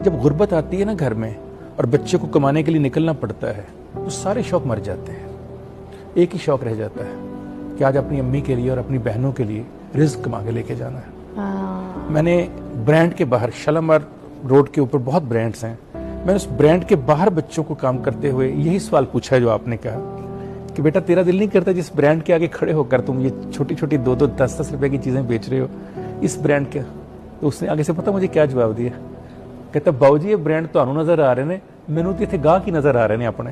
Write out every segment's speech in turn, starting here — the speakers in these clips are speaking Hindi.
जब गुर्बत आती है ना घर में और बच्चे को कमाने के लिए निकलना पड़ता है तो सारे शौक मर जाते हैं। एक ही शौक रह जाता है कि आज अपनी अम्मी के लिए और अपनी बहनों के लिए रिस्क कमा के लेके जाना है। मैंने ब्रांड के बाहर, शालामार रोड के ऊपर बहुत ब्रांड्स हैं, मैंने उस ब्रांड के बाहर बच्चों को काम करते हुए यही सवाल पूछा है जो आपने कहा कि बेटा तेरा दिल नहीं करता जिस ब्रांड के आगे खड़े होकर तुम ये छोटी छोटी 2-2, 10-10 रुपए की चीजें बेच रहे हो इस ब्रांड के। तो उसने आगे से पता मुझे क्या जवाब दिया, कहता बाबूजी ये ब्रांड तो आनू नजर आ रहे ने, मैनू तो इतने गाह की नजर आ रहे ने। अपने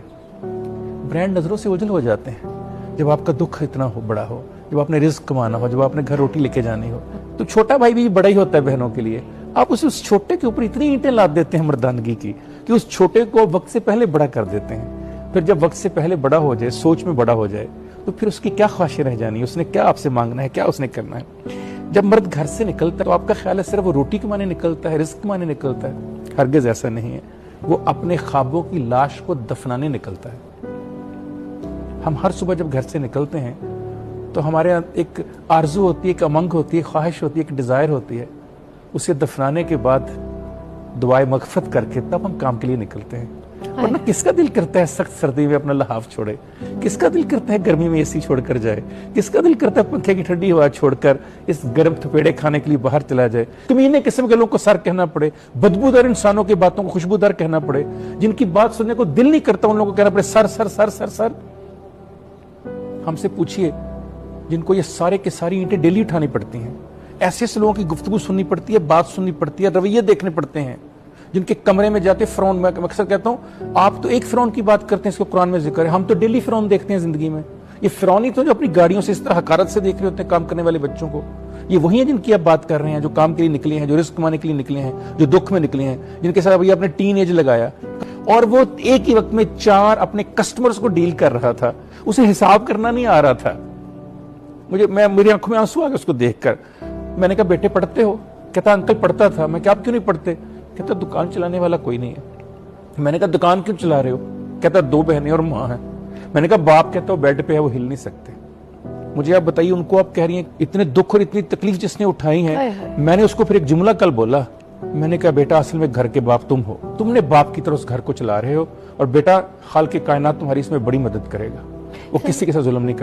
ब्रांड नजरों से ओझल हो जाते हैं जब आपका दुख इतना हो बड़ा हो, जब आपने रिस्क कमाना हो, जब आपने घर रोटी लेके जानी हो। तो छोटा भाई भी बड़ा ही होता है बहनों के लिए। आप उस छोटे के ऊपर इतनी ईंटें लाद देते हैं मर्दानगी की कि उस छोटे को वक्त से पहले बड़ा कर देते हैं। फिर जब वक्त से पहले बड़ा हो जाए, सोच में बड़ा हो जाए, तो फिर उसकी क्या ख्वाहिशें रह जानी, उसने क्या आपसे मांगना है, क्या उसने करना है। जब मर्द घर से निकलता है तो आपका ख्याल है सिर्फ वो रोटी कमाने निकलता है, रिस्क कमाने निकलता है? हरगिज ऐसा नहीं है। वो अपने ख्वाबों की लाश को दफनाने निकलता है। हम हर सुबह जब घर से निकलते हैं तो हमारे एक आरजू होती है, एक उमंग होती है, ख्वाहिश होती है, एक डिजायर होती है। उसे दफनाने के बाद दुआए मगफरत करके तब हम काम के लिए निकलते हैं। वरना किसका दिल करता है सख्त सर्दी में अपना लहाफ छोड़े? किसका दिल करता है गर्मी में एसी छोड़कर जाए? किसका दिल करता है पंखे की ठंडी हवा छोड़कर इस गर्म थपेड़े खाने के लिए बाहर चला जाए? कमीने किस्म के लोगों को सर कहना पड़े, बदबूदार इंसानों की बातों को खुशबूदार कहना पड़े, जिनकी बात सुनने को दिल नहीं करता उन लोगों को कहना पड़े sir sir sir sir sir. हमसे पूछिए जिनको ये सारे के सारी ईंटें डेली उठानी पड़ती हैं, ऐसे लोगों की गुफ्तगू सुननी पड़ती है, बात सुननी पड़ती है, रवैये देखने पड़ते हैं, जिनके कमरे में जाते फिरौन, मैं अक्सर कहता हूं आप तो एक फिरौन की बात करते हैं, इसको कुरान में जिक्र है, हम तो डेली फिरौन देखते हैं जिंदगी में। ये फिरौन ही तो जो अपनी गाड़ियों से इस तरह हकारत से देख रहे होते हैं काम करने वाले बच्चों को, ये वही है जिनकी आप बात कर रहे हैं, जो काम के लिए निकले हैं, जो रिस्क कमाने के लिए निकले हैं, जो दुख में निकले हैं, जिनके साथ अभी आपने टीन एज लगाया और वो एक ही वक्त में 4 अपने कस्टमर्स को डील कर रहा था, उसे हिसाब करना नहीं आ रहा था। मेरी आंखों में आंसू आ गए उसको देखकर। मैंने कहा बेटे पढ़ते हो? कहता अंकल पढ़ता था। मैं क्या आप क्यों नहीं पढ़ते? कहता दुकान चलाने वाला कोई नहीं है। मैंने कहा दुकान क्यों चला रहे हो? कहता 2 बहनें और माँ है। मैंने कहा बाप कहता वो बेड पे है, वो हिल नहीं सकते। मुझे आप बताइए उनको आप कह रही हैं इतने दुख और इतनी तकलीफ जिसने उठाई है। मैंने उसको फिर एक जुमला कल बोला, मैंने कहा बेटा असल में घर के बाप तुम हो, तुमने बाप की तरह उस घर को चला रहे हो और बेटा खाल के कायनात तुम्हारी इसमें बड़ी मदद करेगा, वो किसी के साथ जुल्म नहीं